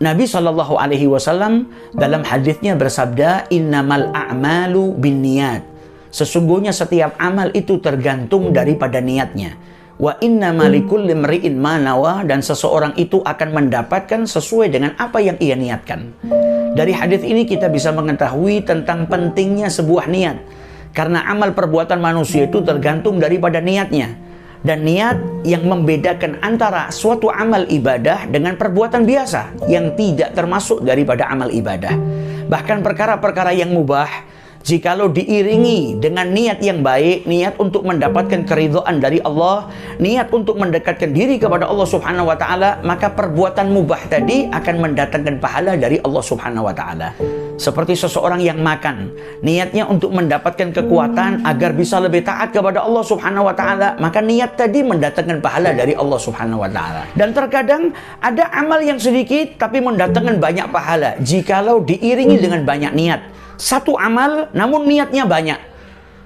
Nabi Shallallahu Alaihi Wasallam dalam hadisnya bersabda, innamal a'malu binniyat. Sesungguhnya setiap amal itu tergantung daripada niatnya. Wa innamal likulli imri'in ma nawa, dan seseorang itu akan mendapatkan sesuai dengan apa yang ia niatkan. Dari hadis ini kita bisa mengetahui tentang pentingnya sebuah niat. Karena amal perbuatan manusia itu tergantung daripada niatnya. Dan niat yang membedakan antara suatu amal ibadah dengan perbuatan biasa yang tidak termasuk daripada amal ibadah. Bahkan perkara-perkara yang mubah, jikalau diiringi dengan niat yang baik, niat untuk mendapatkan keridhaan dari Allah, niat untuk mendekatkan diri kepada Allah Subhanahu wa Ta'ala, maka perbuatan mubah tadi akan mendatangkan pahala dari Allah Subhanahu wa Ta'ala. Seperti seseorang yang makan, niatnya untuk mendapatkan kekuatan agar bisa lebih taat kepada Allah Subhanahu wa Ta'ala, maka niat tadi mendatangkan pahala dari Allah Subhanahu wa Ta'ala. Dan terkadang ada amal yang sedikit tapi mendatangkan banyak pahala jikalau diiringi dengan banyak niat. Satu amal namun niatnya banyak.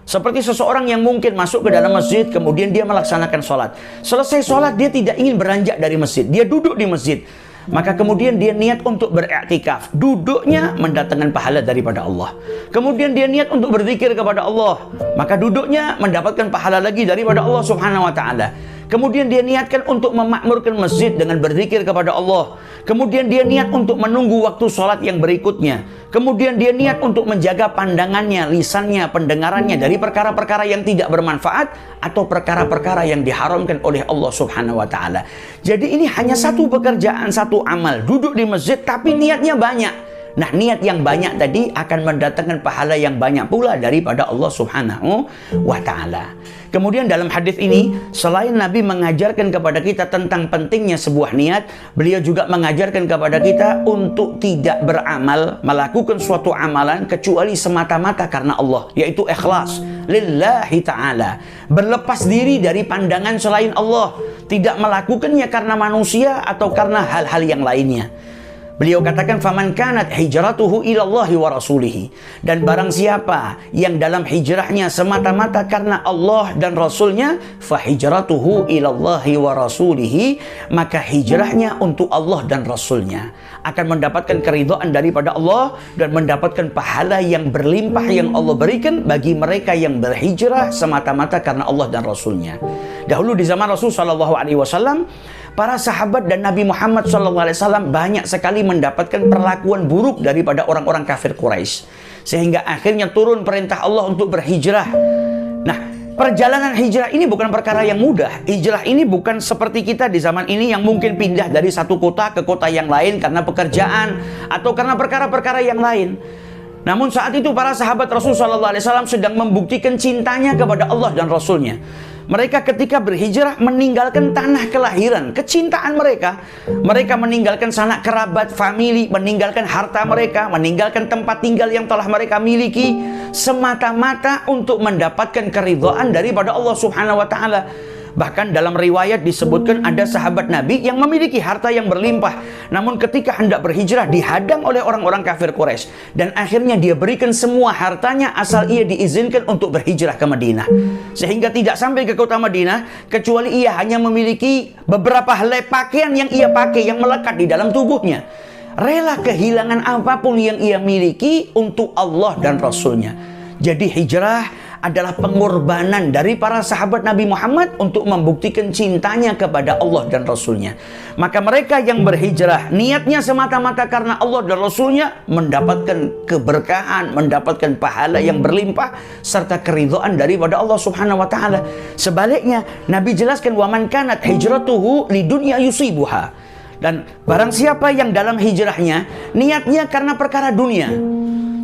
Seperti seseorang yang mungkin masuk ke dalam masjid, kemudian dia melaksanakan sholat. Selesai sholat dia tidak ingin beranjak dari masjid, dia duduk di masjid. Maka kemudian dia niat untuk beriktikaf. Duduknya mendatangkan pahala daripada Allah. Kemudian dia niat untuk berzikir kepada Allah, maka duduknya mendapatkan pahala lagi daripada Allah Subhanahu wa Ta'ala. Kemudian dia niatkan untuk memakmurkan masjid dengan berzikir kepada Allah. Kemudian dia niat untuk menunggu waktu sholat yang berikutnya. Kemudian dia niat untuk menjaga pandangannya, lisannya, pendengarannya dari perkara-perkara yang tidak bermanfaat atau perkara-perkara yang diharamkan oleh Allah Subhanahu wa Ta'ala. Jadi ini hanya satu pekerjaan, satu amal, duduk di masjid tapi niatnya banyak. Nah, niat yang banyak tadi akan mendatangkan pahala yang banyak pula daripada Allah Subhanahu wa Ta'ala. Kemudian dalam hadis ini, selain Nabi mengajarkan kepada kita tentang pentingnya sebuah niat, beliau juga mengajarkan kepada kita untuk tidak beramal, melakukan suatu amalan kecuali semata-mata karena Allah, yaitu ikhlas lillahi ta'ala. Berlepas diri dari pandangan selain Allah, tidak melakukannya karena manusia atau karena hal-hal yang lainnya. Beliau katakan, faman kanat hijratuhu ilallahi wa rasulihi, dan barang siapa yang dalam hijrahnya semata-mata karena Allah dan Rasulnya, fa hijratuhu ilallahi wa rasulihi, maka hijrahnya untuk Allah dan Rasulnya, akan mendapatkan keridhaan daripada Allah dan mendapatkan pahala yang berlimpah yang Allah berikan bagi mereka yang berhijrah semata-mata karena Allah dan Rasulnya. Dahulu di zaman Rasul Shallallahu Alaihi Wasallam, para sahabat dan Nabi Muhammad SAW banyak sekali mendapatkan perlakuan buruk daripada orang-orang kafir Quraisy, sehingga akhirnya turun perintah Allah untuk berhijrah. Nah, perjalanan hijrah ini bukan perkara yang mudah. Hijrah ini bukan seperti kita di zaman ini yang mungkin pindah dari satu kota ke kota yang lain karena pekerjaan atau karena perkara-perkara yang lain. Namun saat itu para sahabat Rasul SAW sedang membuktikan cintanya kepada Allah dan Rasulnya. Mereka ketika berhijrah meninggalkan tanah kelahiran, kecintaan mereka. Mereka meninggalkan sanak kerabat, famili, meninggalkan harta mereka, meninggalkan tempat tinggal yang telah mereka miliki, semata-mata untuk mendapatkan keridhaan daripada Allah Subhanahu wa Ta'ala. Bahkan dalam riwayat disebutkan ada sahabat Nabi yang memiliki harta yang berlimpah, namun ketika hendak berhijrah dihadang oleh orang-orang kafir Quraisy, dan akhirnya dia berikan semua hartanya asal ia diizinkan untuk berhijrah ke Madinah. Sehingga tidak sampai ke kota Madinah kecuali ia hanya memiliki beberapa helai pakaian yang ia pakai yang melekat di dalam tubuhnya. Rela kehilangan apapun yang ia miliki untuk Allah dan Rasulnya. Jadi hijrah adalah pengorbanan dari para sahabat Nabi Muhammad untuk membuktikan cintanya kepada Allah dan Rasulnya. Maka mereka yang berhijrah niatnya semata-mata karena Allah dan Rasulnya mendapatkan keberkahan, mendapatkan pahala yang berlimpah serta keridhaan daripada Allah Subhanahu wa Ta'ala. Sebaliknya Nabi jelaskan, waman kanat hijratuhu lidunya yusibuha, dan barang siapa yang dalam hijrahnya niatnya karena perkara dunia,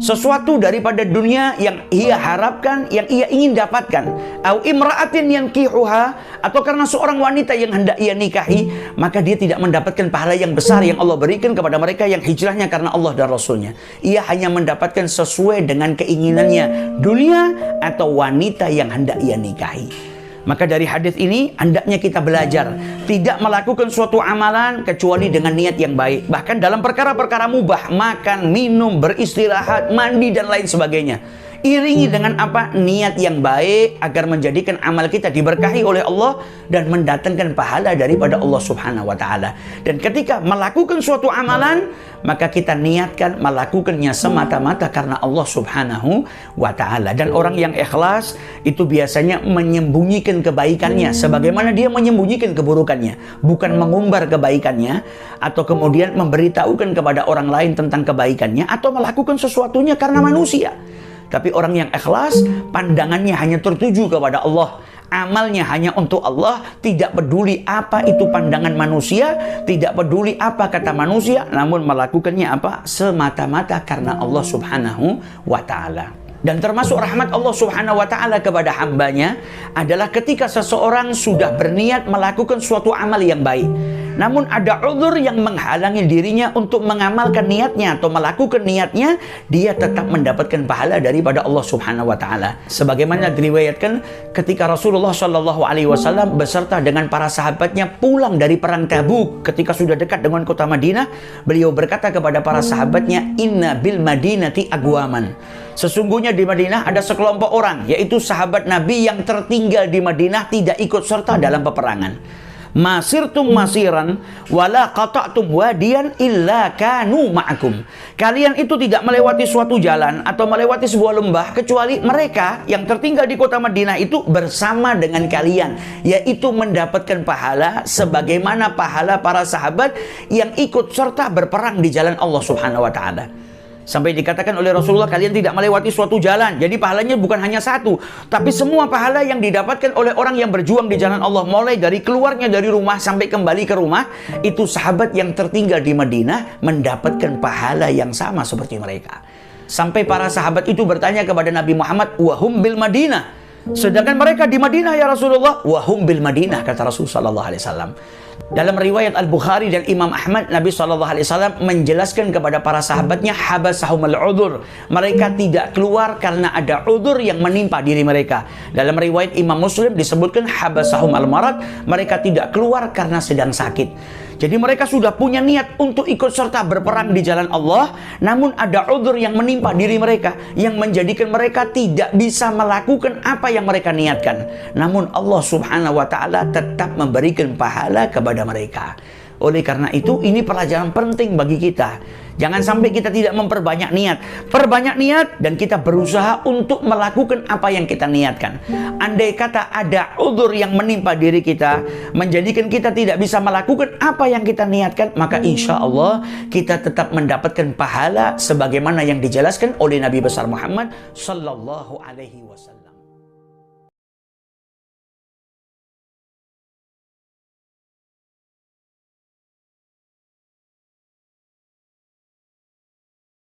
sesuatu daripada dunia yang ia harapkan, yang ia ingin dapatkan, au imra'atin yankihuha, atau karena seorang wanita yang hendak ia nikahi, maka dia tidak mendapatkan pahala yang besar yang Allah berikan kepada mereka yang hijrahnya karena Allah dan Rasulnya. Ia hanya mendapatkan sesuai dengan keinginannya, dunia atau wanita yang hendak ia nikahi. Maka dari hadis ini hendaknya kita belajar tidak melakukan suatu amalan kecuali dengan niat yang baik. Bahkan dalam perkara-perkara mubah, makan, minum, beristirahat, mandi dan lain sebagainya, Iringi dengan apa? Niat yang baik agar menjadikan amal kita diberkahi oleh Allah dan mendatangkan pahala daripada Allah Subhanahu wa taala. Dan ketika melakukan suatu amalan, maka kita niatkan melakukannya semata-mata karena Allah Subhanahu wa taala. Dan orang yang ikhlas itu biasanya menyembunyikan kebaikannya sebagaimana dia menyembunyikan keburukannya, bukan mengumbar kebaikannya atau kemudian memberitahukan kepada orang lain tentang kebaikannya atau melakukan sesuatunya karena manusia. Tapi orang yang ikhlas, pandangannya hanya tertuju kepada Allah. Amalnya hanya untuk Allah, tidak peduli apa itu pandangan manusia, tidak peduli apa kata manusia, namun melakukannya apa? Semata-mata karena Allah Subhanahu wa ta'ala. Dan termasuk rahmat Allah Subhanahu wa ta'ala kepada hambanya adalah ketika seseorang sudah berniat melakukan suatu amal yang baik, namun ada uzur yang menghalangi dirinya untuk mengamalkan niatnya atau melakukan niatnya, dia tetap mendapatkan pahala daripada Allah Subhanahu wa ta'ala. Sebagaimana diriwayatkan ketika Rasulullah Shallallahu alaihi wasallam beserta dengan para sahabatnya pulang dari perang Tabuk, ketika sudah dekat dengan kota Madinah, beliau berkata kepada para sahabatnya, "Inna bil Madinati agwaman." Sesungguhnya di Madinah ada sekelompok orang, yaitu sahabat Nabi yang tertinggal di Madinah, tidak ikut serta dalam peperangan. Masirtum masiran wala qata'tum wadiyan illa kanu ma'akum. Kalian itu tidak melewati suatu jalan atau melewati sebuah lembah kecuali mereka yang tertinggal di kota Madinah itu bersama dengan kalian, yaitu mendapatkan pahala sebagaimana pahala para sahabat yang ikut serta berperang di jalan Allah Subhanahu wa ta'ala. Sampai dikatakan oleh Rasulullah, kalian tidak melewati suatu jalan. Jadi pahalanya bukan hanya satu, tapi semua pahala yang didapatkan oleh orang yang berjuang di jalan Allah, mulai dari keluarnya dari rumah sampai kembali ke rumah, itu sahabat yang tertinggal di Madinah mendapatkan pahala yang sama seperti mereka. Sampai para sahabat itu bertanya kepada Nabi Muhammad, "Wahum bil Madinah." Sedangkan mereka di Madinah ya Rasulullah. "Wahum bil Madinah," kata Rasul sallallahu alaihi wasallam. Dalam riwayat Al-Bukhari dan Imam Ahmad, Nabi SAW menjelaskan kepada para sahabatnya, habasahumul udzur. Mereka tidak keluar karena ada udzur yang menimpa diri mereka. Dalam riwayat Imam Muslim disebutkan habasahumul marad, mereka tidak keluar karena sedang sakit. Jadi mereka sudah punya niat untuk ikut serta berperang di jalan Allah, namun ada udzur yang menimpa diri mereka yang menjadikan mereka tidak bisa melakukan apa yang mereka niatkan. Namun Allah Subhanahu wa ta'ala tetap memberikan pahala kepada mereka. Oleh karena itu, ini pelajaran penting bagi kita. Jangan sampai kita tidak memperbanyak niat. Perbanyak niat dan kita berusaha untuk melakukan apa yang kita niatkan. Andai kata ada udzur yang menimpa diri kita, menjadikan kita tidak bisa melakukan apa yang kita niatkan, maka insya Allah kita tetap mendapatkan pahala sebagaimana yang dijelaskan oleh Nabi besar Muhammad Sallallahu alaihi wasallam.